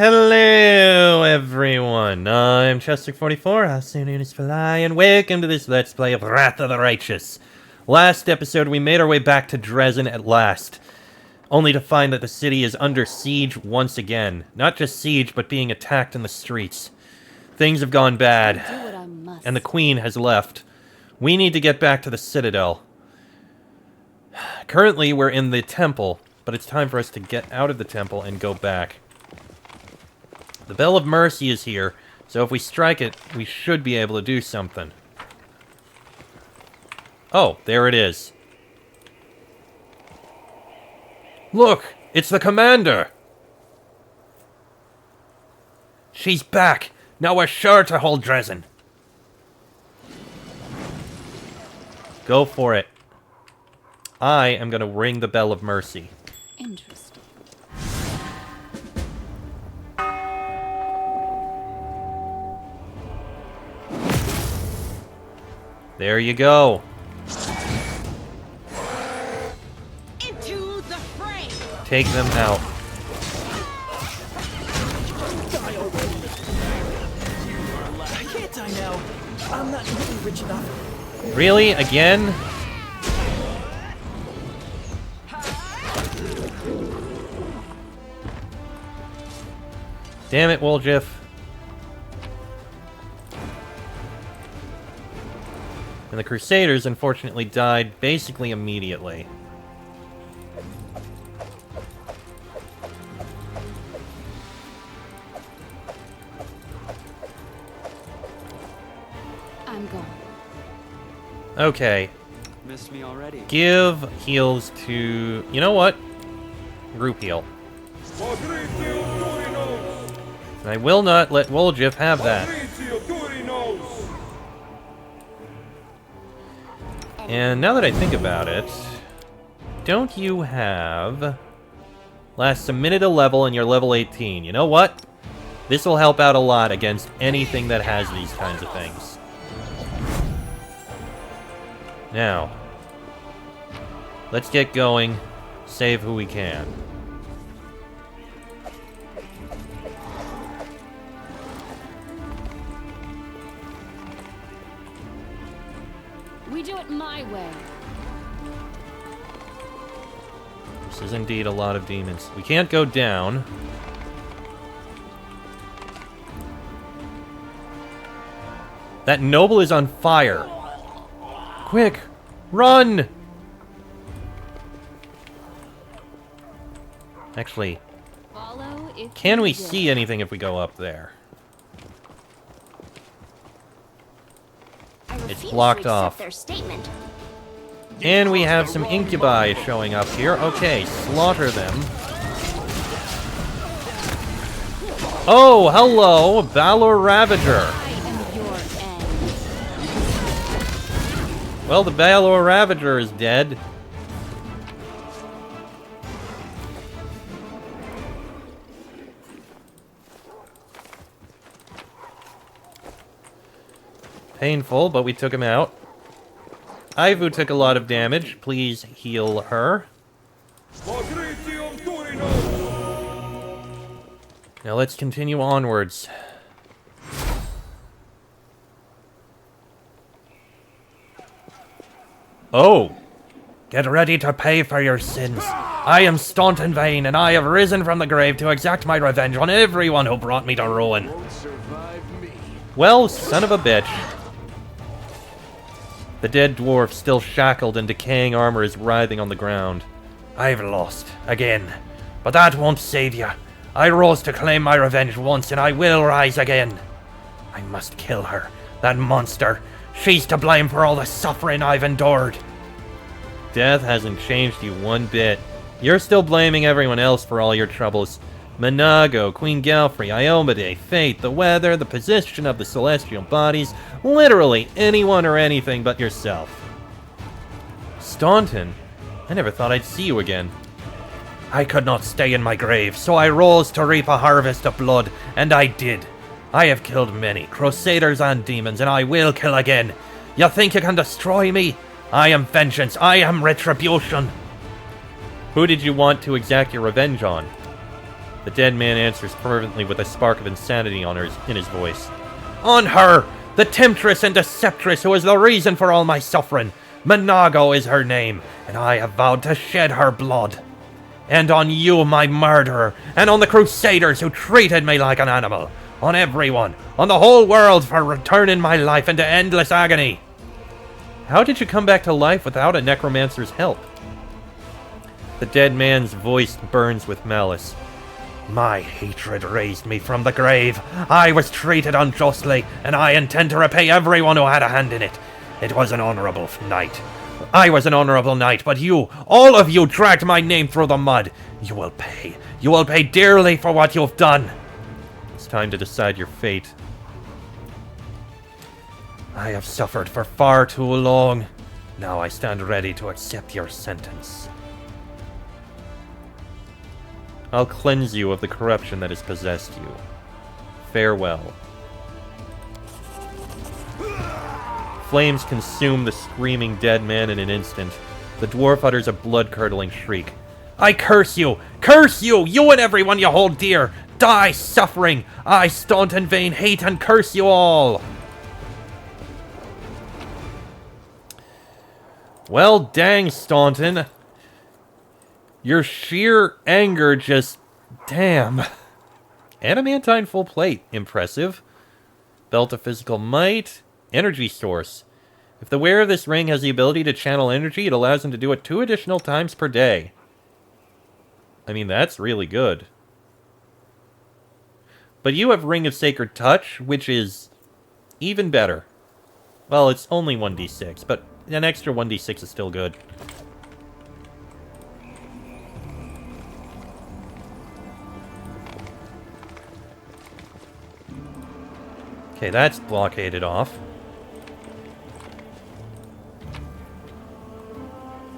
Hello, everyone. I'm Chester44, also known as Fly, and welcome to this Let's Play of Wrath of the Righteous. Last episode, we made our way back to Drezen at last, only to find that the city is under siege once again. Not just siege, but being attacked in the streets. Things have gone bad, and the Queen has left. We need to get back to the Citadel. Currently, we're in the temple, but it's time for us to get out of the temple and go back. The Bell of Mercy is here, so if we strike it, we should be able to do something. Oh, there it is. Look! It's the commander! She's back! Now we're sure to hold Drezen. Go for it. I am going to ring the Bell of Mercy. Interesting. There you go. Into the fray. Take them out. Can't I now? I'm not really rich enough. Really? Again? Damn it, Woljif. And the Crusaders, unfortunately, died basically immediately. I'm gone. Okay. Missed me already. Give heals to... You know what? Group heal. And I will not let Woljif have that. And now that I think about it, don't you have... Lasts a minute a level and you're level 18. You know what? This will help out a lot against anything that has these kinds of things. Now, let's get going. Save who we can. We do it my way. This is indeed a lot of demons. We can't go down. That noble is on fire. Quick! Run! Actually, Follow if can you we dare. see anything if we go up there? I It's refuse blocked to accept off. Their statement. And we have some incubi showing up here. Okay, slaughter them. Oh, hello, Balor Ravager. I am your end. Well, the Balor Ravager is dead. Painful, but we took him out. Ivu took a lot of damage. Please heal her. Now let's continue onwards. Oh! Get ready to pay for your sins. I am Staunton-Vane, and I have risen from the grave to exact my revenge on everyone who brought me to ruin. Well, son of a bitch. The dead dwarf, still shackled in decaying armor, is writhing on the ground. I've lost, again. But that won't save you. I rose to claim my revenge once, and I will rise again. I must kill her, that monster. She's to blame for all the suffering I've endured. Death hasn't changed you one bit. You're still blaming everyone else for all your troubles. Minago, Queen Galfrey, Iomade, fate, the weather, the position of the celestial bodies, literally anyone or anything but yourself. Staunton? I never thought I'd see you again. I could not stay in my grave, so I rose to reap a harvest of blood, and I did. I have killed many, crusaders and demons, and I will kill again. You think you can destroy me? I am vengeance, I am retribution. Who did you want to exact your revenge on? The dead man answers fervently with a spark of insanity in his voice. On her! The temptress and deceptress who is the reason for all my suffering. Minago is her name, and I have vowed to shed her blood. And on you, my murderer, and on the Crusaders who treated me like an animal. On everyone, on the whole world for returning my life into endless agony. How did you come back to life without a necromancer's help? The dead man's voice burns with malice. My hatred raised me from the grave. I was treated unjustly, and I intend to repay everyone who had a hand in it. It was an honorable night. I was an honorable knight, but you, all of you, dragged my name through the mud. You will pay. You will pay dearly for what you've done. It's time to decide your fate. I have suffered for far too long. Now I stand ready to accept your sentence. I'll cleanse you of the corruption that has possessed you. Farewell. Flames consume the screaming dead man in an instant. The dwarf utters a blood-curdling shriek. I curse you! Curse you! You and everyone you hold dear! Die suffering! I, Staunton Vain, hate and curse you all! Well, dang, Staunton. Your sheer anger just... Damn. Adamantine full plate. Impressive. Belt of physical might. Energy source. If the wearer of this ring has the ability to channel energy, it allows him to do it 2 additional times per day. I mean, that's really good. But you have Ring of Sacred Touch, which is even better. Well, it's only 1d6, but an extra 1d6 is still good. Okay, that's blockaded off.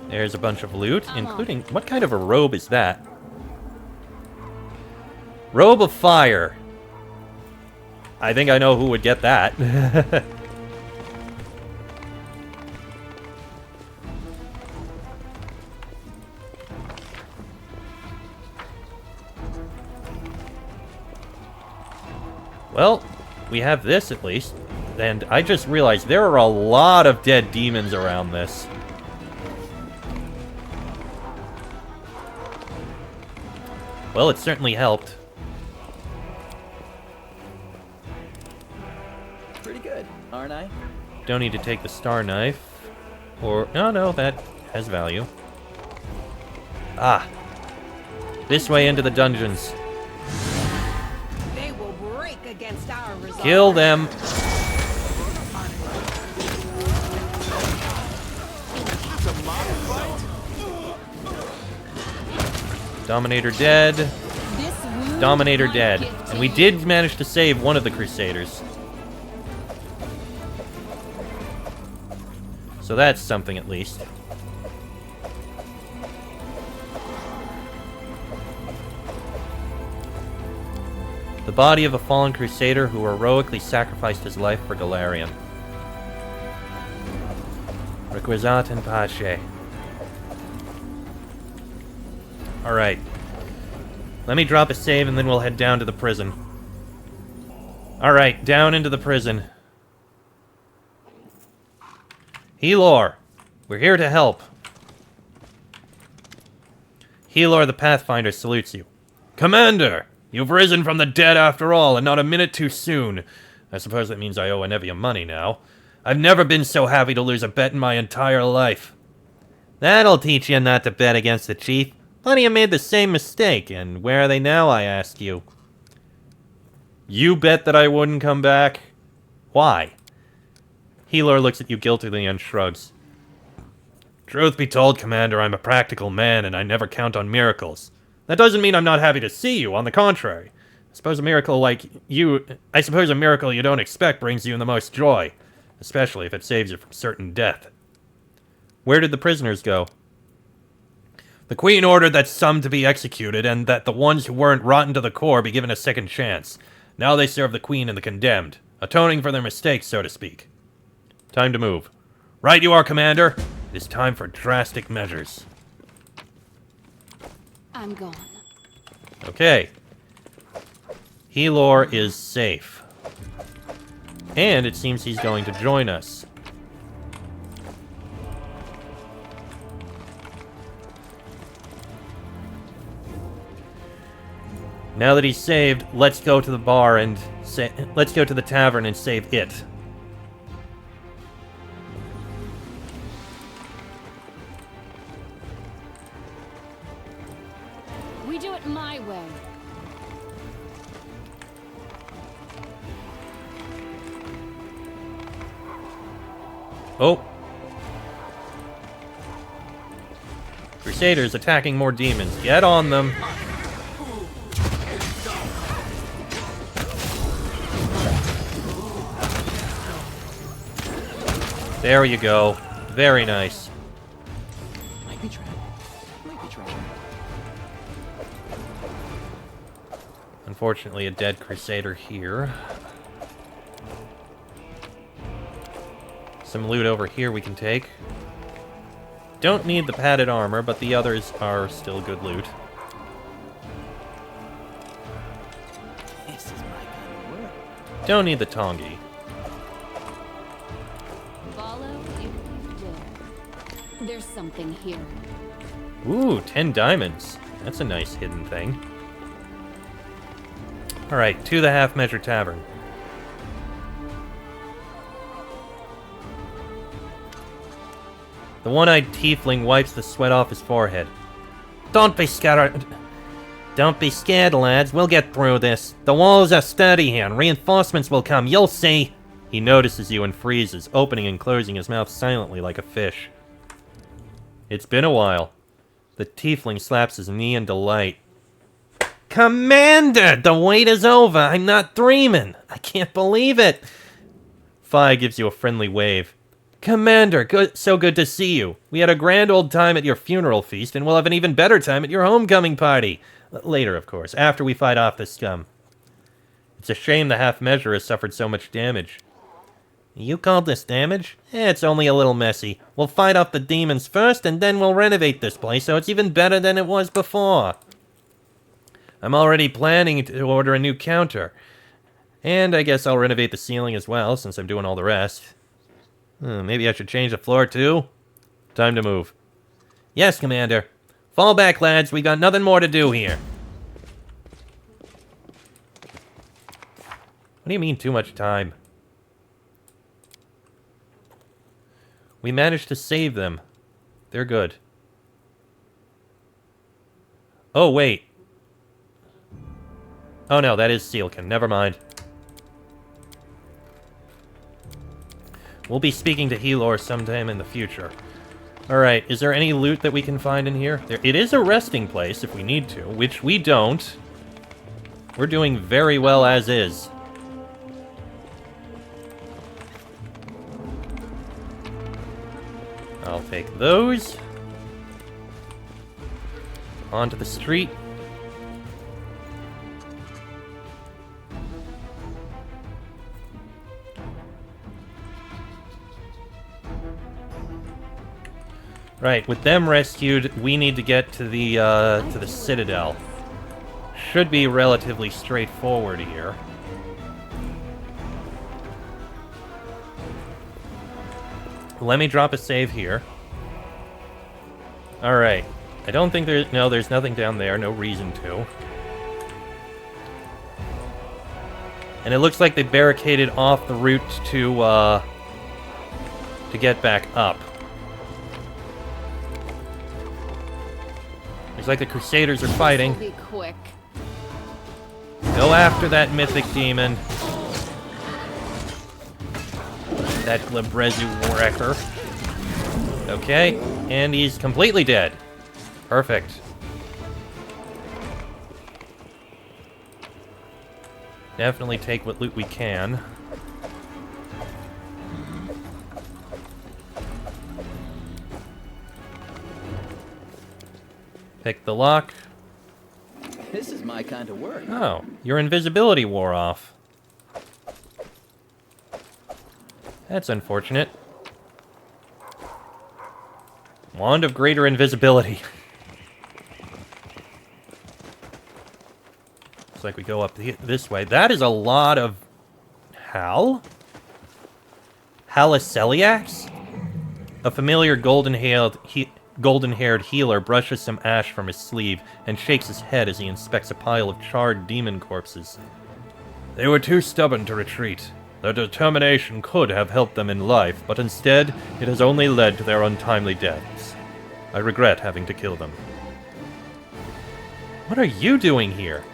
There's a bunch of loot, including... What kind of a robe is that? Robe of Fire. I think I know who would get that. Well, we have this at least. And I just realized there are a lot of dead demons around this. Well, it certainly helped. Pretty good, aren't I? Don't need to take the star knife. Or... No, that has value. Ah. This way into the dungeons. They will break against our resolve. Kill them. Dominator dead. Dominator dead. And we did manage to save one of the Crusaders. So that's something at least. The body of a fallen Crusader who heroically sacrificed his life for Galarian. Requisat in pace. Alright. Let me drop a save and then we'll head down to the prison. Alright, down into the prison. Helor, we're here to help. Helor the Pathfinder salutes you. Commander, you've risen from the dead after all, and not a minute too soon. I suppose that means I owe Anevia money now. I've never been so happy to lose a bet in my entire life. That'll teach you not to bet against the chief. Plenty have made the same mistake, and where are they now, I ask you? You bet that I wouldn't come back? Why? Helor looks at you guiltily and shrugs. Truth be told, Commander, I'm a practical man, and I never count on miracles. That doesn't mean I'm not happy to see you, on the contrary. I suppose a miracle you don't expect brings you the most joy, especially if it saves you from certain death. Where did the prisoners go? The Queen ordered that some to be executed, and that the ones who weren't rotten to the core be given a second chance. Now they serve the Queen and the condemned, atoning for their mistakes, so to speak. Time to move. Right you are, Commander. It is time for drastic measures. I'm gone. Okay. Helor is safe. And it seems he's going to join us. Now that he's saved, let's go to the bar and let's go to the tavern and save it. We do it my way. Oh. Crusaders attacking more demons. Get on them. There you go. Very nice. Might be trapped. Might be trapped. Unfortunately, a dead Crusader here. Some loot over here we can take. Don't need the padded armor, but the others are still good loot. This is my kind of work. Don't need the Tongi. Follow if you dare. There's something here. Ooh, 10 diamonds. That's a nice hidden thing. Alright, to the Half Measure Tavern. The one-eyed tiefling wipes the sweat off his forehead. Don't be scared. Don't be scared, lads. We'll get through this. The walls are sturdy here, and reinforcements will come. You'll see. He notices you and freezes, opening and closing his mouth silently like a fish. It's been a while. The tiefling slaps his knee in delight. Commander! The wait is over. I'm not dreaming. I can't believe it. Fi gives you a friendly wave. Commander, so good to see you. We had a grand old time at your funeral feast, and we'll have an even better time at your homecoming party. Later, of course, after we fight off the scum. It's a shame the Half Measure has suffered so much damage. You called this damage? It's only a little messy. We'll fight off the demons first, and then we'll renovate this place so it's even better than it was before. I'm already planning to order a new counter. And I guess I'll renovate the ceiling as well, since I'm doing all the rest. Maybe I should change the floor, too? Time to move. Yes, Commander. Fall back, lads. We got nothing more to do here. What do you mean, too much time? We managed to save them. They're good. Oh, wait. Oh, no, that is Sealkin. Never mind. We'll be speaking to Helor sometime in the future. Alright, is there any loot that we can find in here? It is a resting place if we need to, which we don't. We're doing very well as is. I'll take those. Onto the street. Right, with them rescued, we need to get to the Citadel. Should be relatively straightforward here. Let me drop a save here. Alright. I don't think there's... No, there's nothing down there. No reason to. And it looks like they barricaded off the route to get back up. Looks like the Crusaders are fighting. Be quick. Go after that mythic demon. That Glebrezu Wrecker. Okay, and he's completely dead. Perfect. Definitely take what loot we can. Pick the lock. This is my kind of work. Oh, your invisibility wore off. That's unfortunate. Wand of greater invisibility. Looks like we go up this way. That is a lot of... Hal? Haliceliacs? A familiar golden-haired healer brushes some ash from his sleeve and shakes his head as he inspects a pile of charred demon corpses. They were too stubborn to retreat. Their determination could have helped them in life, but instead, it has only led to their untimely deaths. I regret having to kill them. What are you doing here?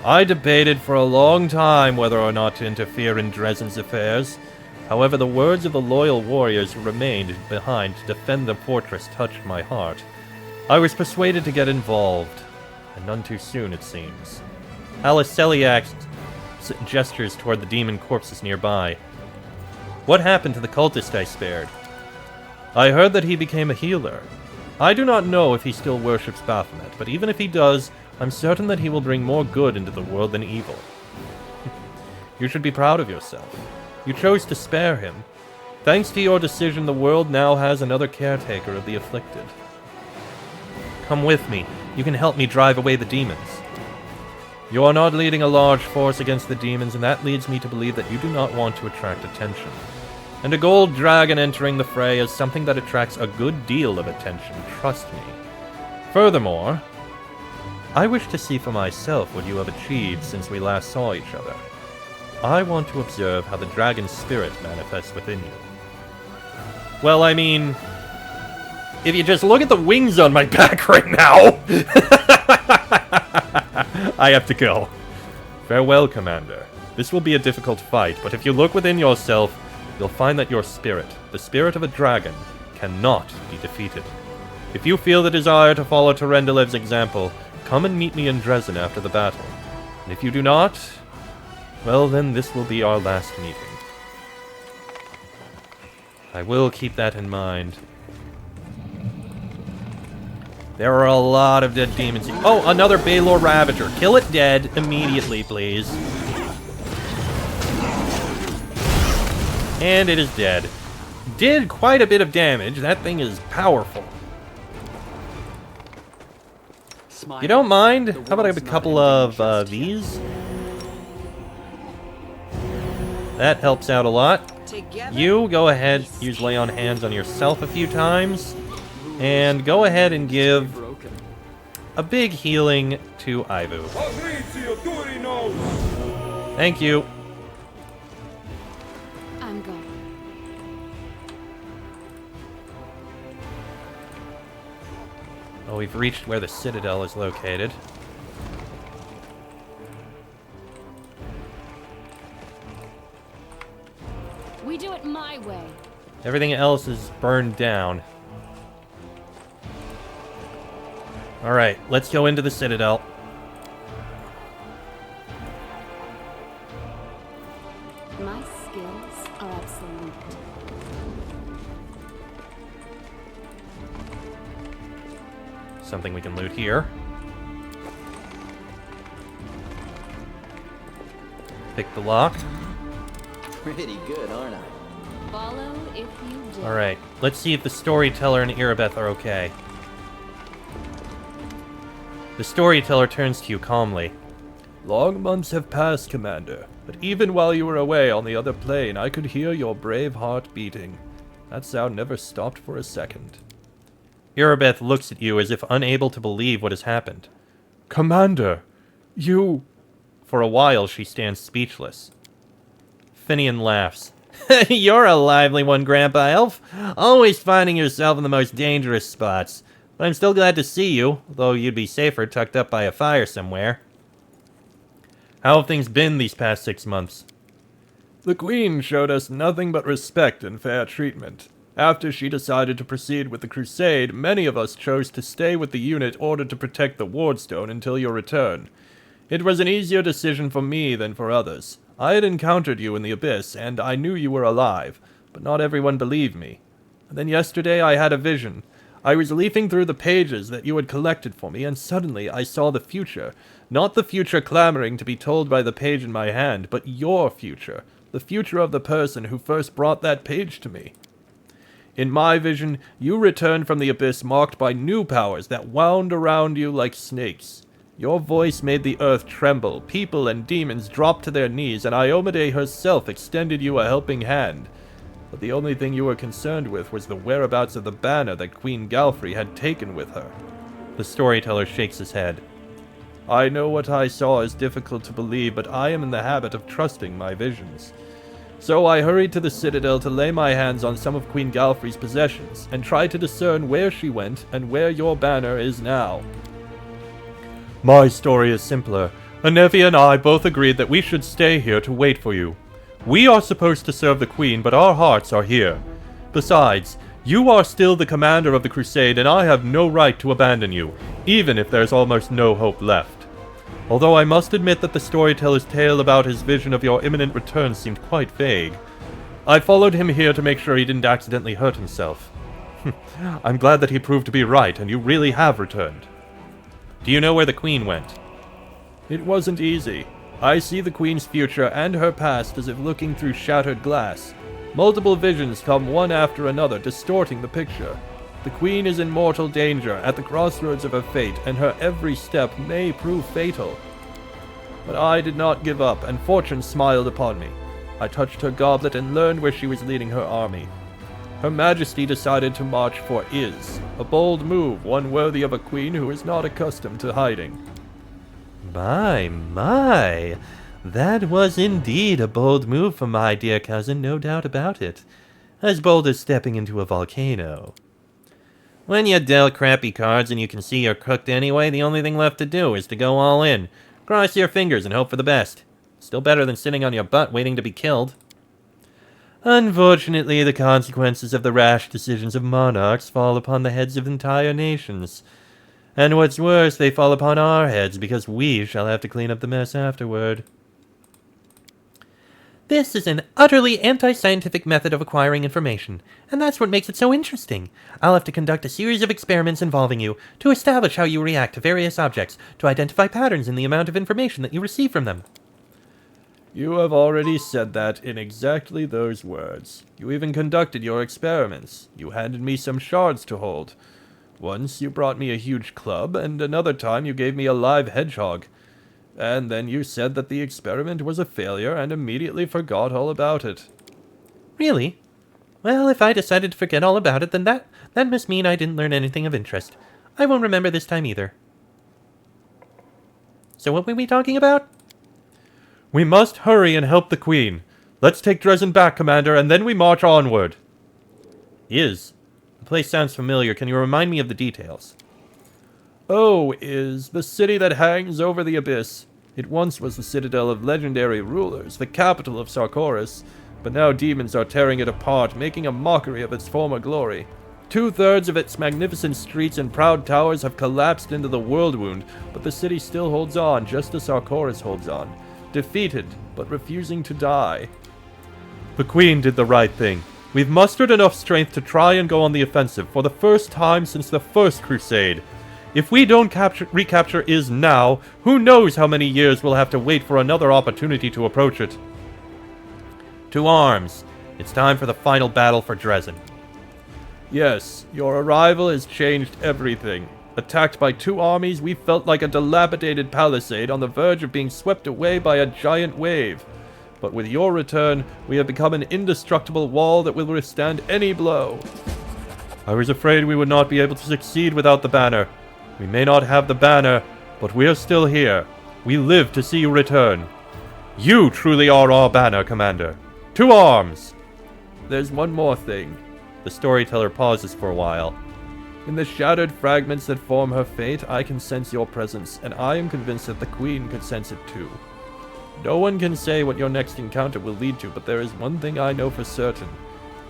I debated for a long time whether or not to interfere in Drezen's affairs. However, the words of the loyal warriors who remained behind to defend the fortress touched my heart. I was persuaded to get involved, and none too soon, it seems. Haliceliac gestures toward the demon corpses nearby. What happened to the cultist I spared? I heard that he became a healer. I do not know if he still worships Baphomet, but even if he does, I'm certain that he will bring more good into the world than evil. You should be proud of yourself. You chose to spare him. Thanks to your decision, the world now has another caretaker of the afflicted. Come with me. You can help me drive away the demons. You are not leading a large force against the demons, and that leads me to believe that you do not want to attract attention. And a gold dragon entering the fray is something that attracts a good deal of attention, trust me. Furthermore, I wish to see for myself what you have achieved since we last saw each other. I want to observe how the dragon's spirit manifests within you. Well, I mean, if you just look at the wings on my back right now, I have to go. Farewell, Commander. This will be a difficult fight, but if you look within yourself, you'll find that your spirit, the spirit of a dragon, cannot be defeated. If you feel the desire to follow Terendilev's example, come and meet me in Drezen after the battle. And if you do not, well, then this will be our last meeting. I will keep that in mind. There are a lot of dead demons here. Oh, another Baelor Ravager. Kill it dead immediately, please. And it is dead. Did quite a bit of damage. That thing is powerful. You don't mind? How about I have a couple of these? That helps out a lot. You go ahead, use lay on hands on yourself a few times, and go ahead and give a big healing to Ivu. Thank you. I'm going. Well, we've reached where the Citadel is located. We do it my way. Everything else is burned down. Alright, let's go into the Citadel. My skills are absolute. Something we can loot here. Pick the lock. Pretty good, aren't I? Follow if you do. Alright, let's see if the Storyteller and Irabeth are okay. The Storyteller turns to you calmly. Long months have passed, Commander, but even while you were away on the other plane, I could hear your brave heart beating. That sound never stopped for a second. Irabeth looks at you as if unable to believe what has happened. Commander, you... For a while, she stands speechless. Finian laughs. You're a lively one, Grandpa Elf. Always finding yourself in the most dangerous spots. But I'm still glad to see you, though you'd be safer tucked up by a fire somewhere. How have things been these past 6 months? The Queen showed us nothing but respect and fair treatment. After she decided to proceed with the crusade, many of us chose to stay with the unit ordered to protect the Wardstone until your return. It was an easier decision for me than for others. I had encountered you in the Abyss, and I knew you were alive, but not everyone believed me. And then yesterday I had a vision. I was leafing through the pages that you had collected for me, and suddenly I saw the future. Not the future clamoring to be told by the page in my hand, but your future. The future of the person who first brought that page to me. In my vision, you returned from the Abyss marked by new powers that wound around you like snakes. Your voice made the earth tremble, people and demons dropped to their knees, and Iomade herself extended you a helping hand. But the only thing you were concerned with was the whereabouts of the banner that Queen Galfrey had taken with her. The storyteller shakes his head. I know what I saw is difficult to believe, but I am in the habit of trusting my visions. So I hurried to the citadel to lay my hands on some of Queen Galfrey's possessions, and try to discern where she went and where your banner is now. My story is simpler. Anevi and I both agreed that we should stay here to wait for you. We are supposed to serve the Queen, but our hearts are here. Besides, you are still the commander of the crusade, and I have no right to abandon you, even if there's almost no hope left. Although I must admit that the storyteller's tale about his vision of your imminent return seemed quite vague. I followed him here to make sure he didn't accidentally hurt himself. I'm glad that he proved to be right, and you really have returned. Do you know where the Queen went? It wasn't easy. I see the Queen's future and her past as if looking through shattered glass. Multiple visions come one after another, distorting the picture. The Queen is in mortal danger, at the crossroads of her fate, and her every step may prove fatal. But I did not give up, and fortune smiled upon me. I touched her goblet and learned where she was leading her army. Her Majesty decided to march for Iz, a bold move, one worthy of a queen who is not accustomed to hiding. My, that was indeed a bold move from my dear cousin, no doubt about it. As bold as stepping into a volcano. When you dealt crappy cards and you can see you're cooked anyway, the only thing left to do is to go all in. Cross your fingers and hope for the best. Still better than sitting on your butt waiting to be killed. Unfortunately, the consequences of the rash decisions of monarchs fall upon the heads of entire nations. And what's worse, they fall upon our heads because we shall have to clean up the mess afterward. This is an utterly anti-scientific method of acquiring information, and that's what makes it so interesting. I'll have to conduct a series of experiments involving you, to establish how you react to various objects, to identify patterns in the amount of information that you receive from them. You have already said that in exactly those words. You even conducted your experiments. You handed me some shards to hold. Once you brought me a huge club, and another time you gave me a live hedgehog. And then you said that the experiment was a failure and immediately forgot all about it. Really? Well, if I decided to forget all about it, then that must mean I didn't learn anything of interest. I won't remember this time either. So what were we talking about? We must hurry and help the Queen. Let's take Drezen back, Commander, and then we march onward. The place sounds familiar. Can you remind me of the details? Oh, the city that hangs over the abyss. It once was the citadel of legendary rulers, the capital of Sarkoris, but now demons are tearing it apart, making a mockery of its former glory. 2/3 of its magnificent streets and proud towers have collapsed into the world wound, but the city still holds on, just as Sarkoris holds on. Defeated, but refusing to die. The Queen did the right thing. We've mustered enough strength to try and go on the offensive for the first time since the First Crusade. If we don't recapture Iz now, who knows how many years we'll have to wait for another opportunity to approach it. To arms. It's time for the final battle for Drezen. Yes, your arrival has changed everything. Attacked by 2 armies, we felt like a dilapidated palisade on the verge of being swept away by a giant wave. But with your return, we have become an indestructible wall that will withstand any blow. I was afraid we would not be able to succeed without the banner. We may not have the banner, but we are still here. We live to see you return. You truly are our banner, Commander. To arms! There's one more thing. The storyteller pauses for a while. In the shattered fragments that form her fate, I can sense your presence, and I am convinced that the Queen could sense it too. No one can say what your next encounter will lead to, but there is one thing I know for certain.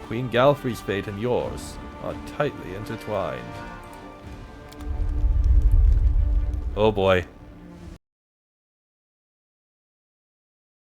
Queen Galfrey's fate and yours are tightly intertwined. Oh boy.